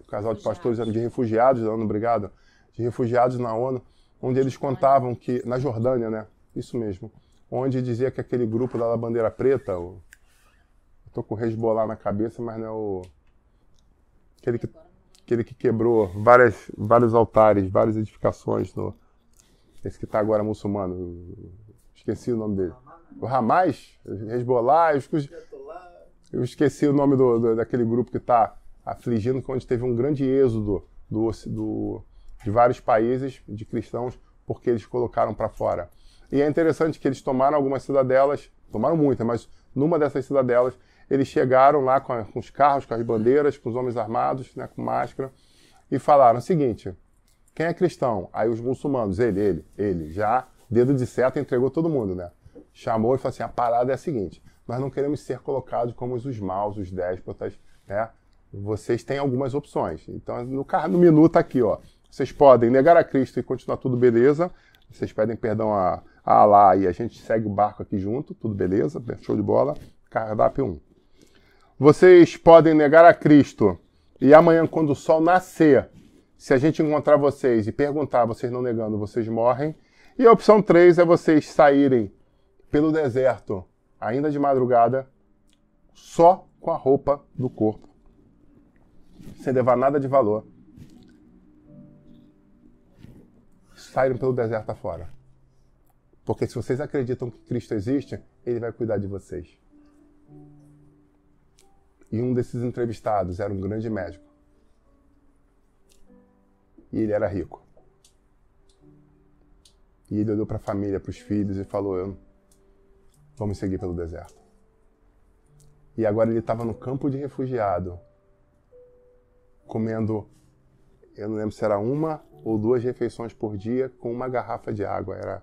casal de pastores de refugiados da ONU, obrigado, de refugiados na ONU, onde eles contavam que, na Jordânia, né, isso mesmo, onde dizia que aquele grupo da bandeira preta, eu tô com o Hezbollah na cabeça, mas não é aquele que quebrou vários altares, várias edificações, esse que está agora muçulmano, esqueci o nome dele. O Hamas, Hezbollah, eu esqueci o nome daquele grupo que está afligindo, onde teve um grande êxodo de vários países de cristãos, porque eles colocaram para fora. E é interessante que eles tomaram algumas cidadelas, tomaram muitas, mas numa dessas cidadelas, eles chegaram lá com os carros, com as bandeiras, com os homens armados, né, com máscara, e falaram o seguinte: quem é cristão? Aí os muçulmanos, ele, já, dedo de seta, entregou todo mundo, né? Chamou e falou assim: a parada é a seguinte, nós não queremos ser colocados como os maus, os déspotas, né? Vocês têm algumas opções. Então, no menu tá aqui, ó. Vocês podem negar a Cristo e continuar tudo beleza. Vocês pedem perdão a Alá e a gente segue o barco aqui junto, tudo beleza, show de bola. Cardápio 1. Vocês podem negar a Cristo e amanhã, quando o sol nascer, se a gente encontrar vocês e perguntar, vocês não negando, vocês morrem. E a opção 3 é vocês saírem pelo deserto, ainda de madrugada, só com a roupa do corpo, sem levar nada de valor. Saírem pelo deserto afora. Porque se vocês acreditam que Cristo existe, Ele vai cuidar de vocês. E um desses entrevistados era um grande médico. E ele era rico. E ele olhou para a família, para os filhos e falou: vamos seguir pelo deserto. E agora ele estava no campo de refugiado, comendo, eu não lembro se era 1 ou 2 refeições por dia com uma garrafa de água.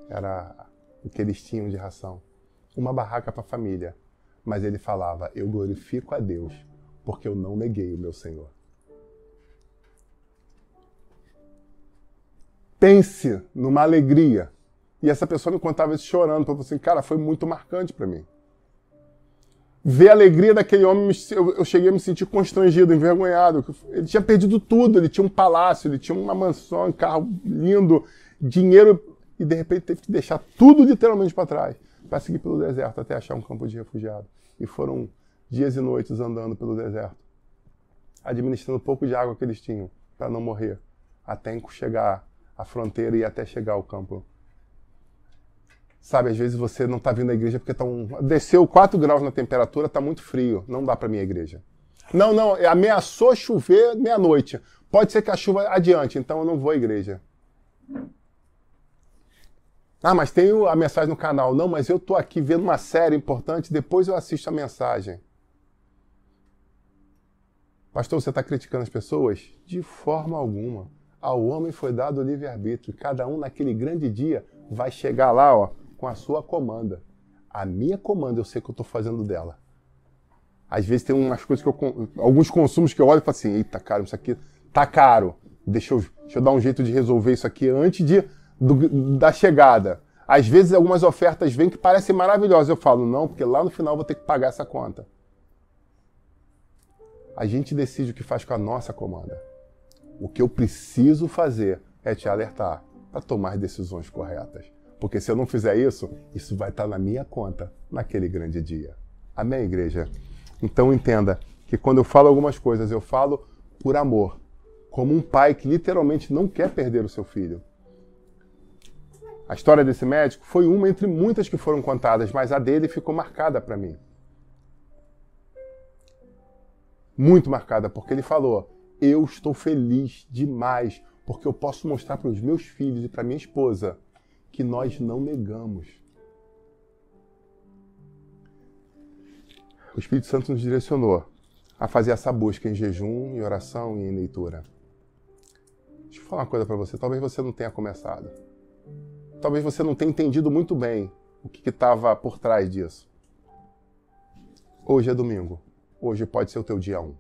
Era o que eles tinham de ração. Uma barraca para a família. Mas ele falava: eu glorifico a Deus, porque eu não neguei o meu Senhor. Pense numa alegria. E essa pessoa me contava isso chorando, falou assim: cara, foi muito marcante para mim. Ver a alegria daquele homem, eu cheguei a me sentir constrangido, envergonhado. Ele tinha perdido tudo, ele tinha um palácio, ele tinha uma mansão, um carro lindo, dinheiro, e de repente teve que deixar tudo literalmente para trás, para seguir pelo deserto até achar um campo de refugiado. E foram dias e noites andando pelo deserto, administrando um pouco de água que eles tinham, para não morrer, até chegar à fronteira e até chegar ao campo. Sabe, às vezes você não está vindo à igreja porque desceu 4 graus na temperatura, está muito frio, não dá para minha igreja. Não, ameaçou chover meia-noite. Pode ser que a chuva adiante, então eu não vou à igreja. Ah, mas tem a mensagem no canal. Não, mas eu estou aqui vendo uma série importante, depois eu assisto a mensagem. Pastor, você está criticando as pessoas? De forma alguma. Ao homem foi dado o livre-arbítrio. Cada um naquele grande dia vai chegar lá, ó, com a sua comanda. A minha comanda, eu sei que eu estou fazendo dela. Às vezes tem umas coisas alguns consumos que eu olho e falo assim: eita, cara, isso aqui tá caro. Deixa eu dar um jeito de resolver isso aqui antes da chegada. Às vezes algumas ofertas vêm que parecem maravilhosas. Eu falo: não, porque lá no final eu vou ter que pagar essa conta. A gente decide o que faz com a nossa comanda. O que eu preciso fazer é te alertar para tomar decisões corretas. Porque se eu não fizer isso, isso vai estar na minha conta naquele grande dia. Amém, igreja? Então entenda que quando eu falo algumas coisas, eu falo por amor. Como um pai que literalmente não quer perder o seu filho. A história desse médico foi uma entre muitas que foram contadas, mas a dele ficou marcada para mim. Muito marcada, porque ele falou: eu estou feliz demais, porque eu posso mostrar para os meus filhos e para minha esposa que nós não negamos. O Espírito Santo nos direcionou a fazer essa busca em jejum, em oração e em leitura. Deixa eu falar uma coisa para você. Talvez você não tenha começado. Talvez você não tenha entendido muito bem o que estava por trás disso. Hoje é domingo. Hoje pode ser o teu dia 1.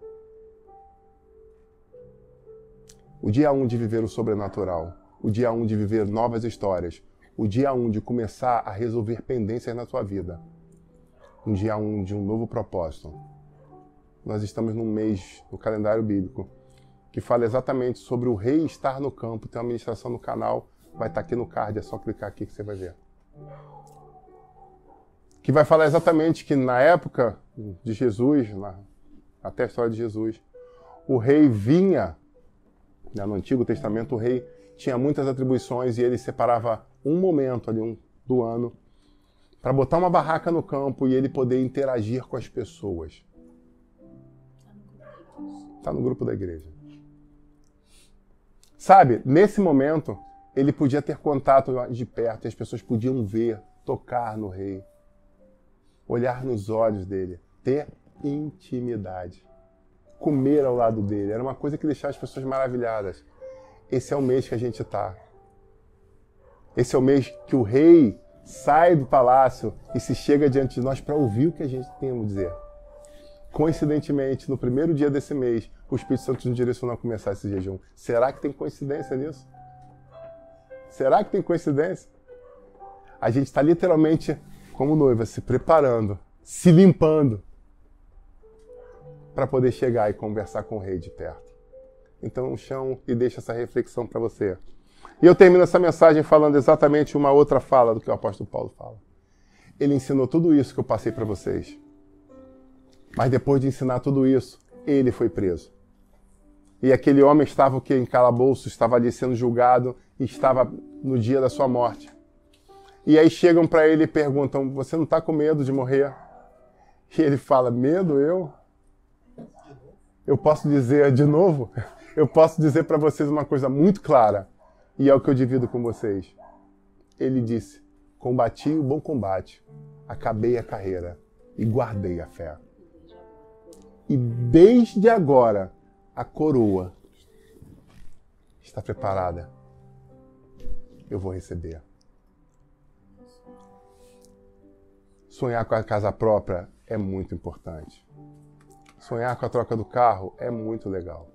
O dia 1 de viver o sobrenatural. O dia 1 de viver novas histórias. O dia 1 de começar a resolver pendências na tua vida. Um dia 1 de um novo propósito. Nós estamos num mês no calendário bíblico que fala exatamente sobre o rei estar no campo. Tem uma ministração no canal, vai estar aqui no card, é só clicar aqui que você vai ver. Que vai falar exatamente que na época de Jesus, até a história de Jesus, o rei vinha, no Antigo Testamento, o rei tinha muitas atribuições e ele separava um momento ali do ano para botar uma barraca no campo e ele poder interagir com as pessoas. Está no grupo da igreja. Sabe, nesse momento, Ele podia ter contato de perto, e as pessoas podiam ver, tocar no rei, olhar nos olhos dele, ter intimidade, comer ao lado dele. Era uma coisa que deixava as pessoas maravilhadas. Esse é o mês que a gente está. Esse é o mês que o rei sai do palácio e se chega diante de nós para ouvir o que a gente tem a dizer. Coincidentemente, no primeiro dia desse mês, o Espírito Santo nos direcionou a começar esse jejum. Será que tem coincidência nisso? Será que tem coincidência? A gente está literalmente, como noiva, se preparando, se limpando, para poder chegar e conversar com o rei de perto. Então, chão e deixa essa reflexão para você. E eu termino essa mensagem falando exatamente uma outra fala do que o apóstolo Paulo fala. Ele ensinou tudo isso que eu passei para vocês. Mas depois de ensinar tudo isso, ele foi preso. E aquele homem estava o quê? Em calabouço, estava ali sendo julgado e estava no dia da sua morte. E aí chegam para ele e perguntam, você não está com medo de morrer? E ele fala, medo eu? Eu posso dizer de novo? Eu posso dizer para vocês uma coisa muito clara. E é o que eu divido com vocês. Ele disse, combati o bom combate, acabei a carreira e guardei a fé. E desde agora, a coroa está preparada. Eu vou receber. Sonhar com a casa própria é muito importante. Sonhar com a troca do carro é muito legal.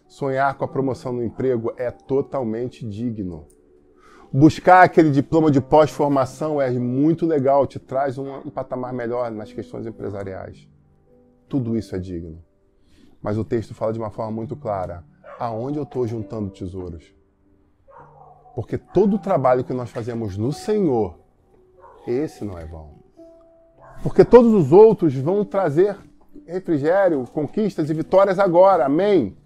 Sonhar com a promoção no emprego é totalmente digno. Buscar aquele diploma de pós-formação é muito legal, te traz um patamar melhor nas questões empresariais. Tudo isso é digno. Mas o texto fala de uma forma muito clara. Aonde eu estou juntando tesouros? Porque todo o trabalho que nós fazemos no Senhor, esse não é vão. Porque todos os outros vão trazer refrigério, conquistas e vitórias agora. Amém?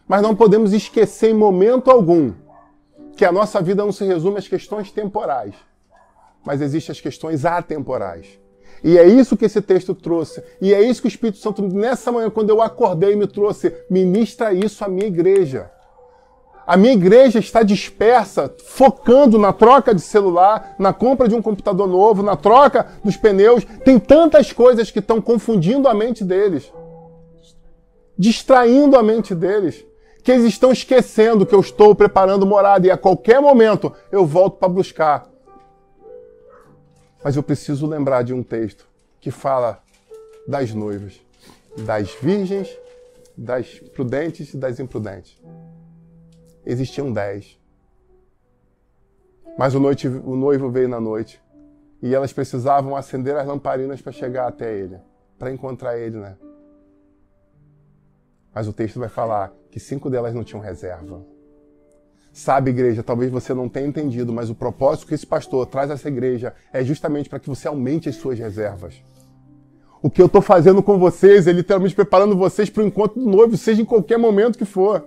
Mas não podemos esquecer em momento algum que a nossa vida não se resume às questões temporais, mas existem as questões atemporais. E é isso que esse texto trouxe. E é isso que o Espírito Santo, nessa manhã, quando eu acordei, me trouxe. Ministra isso à minha igreja. A minha igreja está dispersa, focando na troca de celular, na compra de um computador novo, na troca dos pneus. Tem tantas coisas que estão confundindo a mente deles, distraindo a mente deles, que eles estão esquecendo que eu estou preparando morada e a qualquer momento eu volto para buscar. Mas eu preciso lembrar de um texto que fala das noivas, das virgens, das prudentes e das imprudentes. Existiam 10. Mas o noivo veio na noite e elas precisavam acender as lamparinas para chegar até ele, para encontrar ele, né? Mas o texto vai falar que 5 delas não tinham reserva. Sabe, igreja, talvez você não tenha entendido, mas o propósito que esse pastor traz a essa igreja é justamente para que você aumente as suas reservas. O que eu estou fazendo com vocês é literalmente preparando vocês para o encontro do noivo, seja em qualquer momento que for.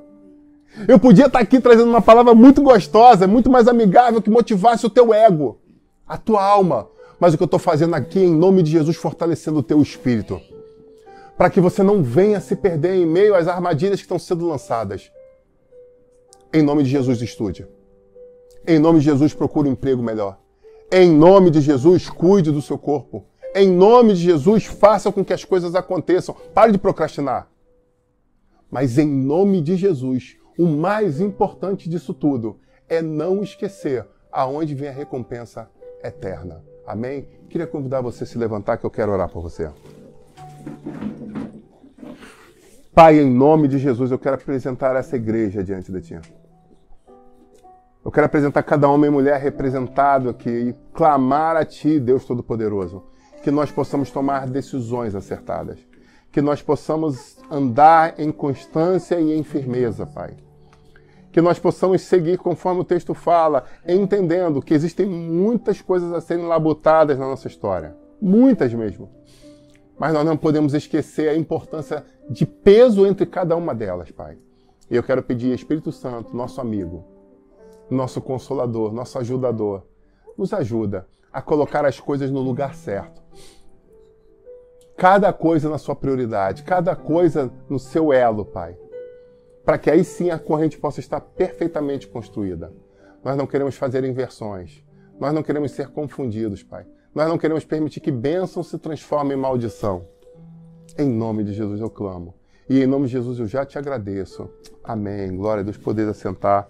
Eu podia estar aqui trazendo uma palavra muito gostosa, muito mais amigável, que motivasse o teu ego, a tua alma. Mas o que eu estou fazendo aqui, em nome de Jesus, fortalecendo o teu espírito. Para que você não venha se perder em meio às armadilhas que estão sendo lançadas. Em nome de Jesus, estude. Em nome de Jesus, procure um emprego melhor. Em nome de Jesus, cuide do seu corpo. Em nome de Jesus, faça com que as coisas aconteçam. Pare de procrastinar. Mas em nome de Jesus, o mais importante disso tudo é não esquecer aonde vem a recompensa eterna. Amém? Queria convidar você a se levantar que eu quero orar por você. Pai, em nome de Jesus, eu quero apresentar essa igreja diante de Ti. Eu quero apresentar cada homem e mulher representado aqui e clamar a Ti, Deus Todo-Poderoso, que nós possamos tomar decisões acertadas, que nós possamos andar em constância e em firmeza, Pai. Que nós possamos seguir conforme o texto fala, entendendo que existem muitas coisas a serem labutadas na nossa história. Muitas mesmo. Mas nós não podemos esquecer a importância de peso entre cada uma delas, Pai. E eu quero pedir, Espírito Santo, nosso amigo, nosso consolador, nosso ajudador, nos ajuda a colocar as coisas no lugar certo. Cada coisa na sua prioridade, cada coisa no seu elo, Pai. Para que aí sim a corrente possa estar perfeitamente construída. Nós não queremos fazer inversões. Nós não queremos ser confundidos, Pai. Nós não queremos permitir que bênção se transforme em maldição. Em nome de Jesus eu clamo. E em nome de Jesus eu já te agradeço. Amém. Glória a Deus. Poder assentar.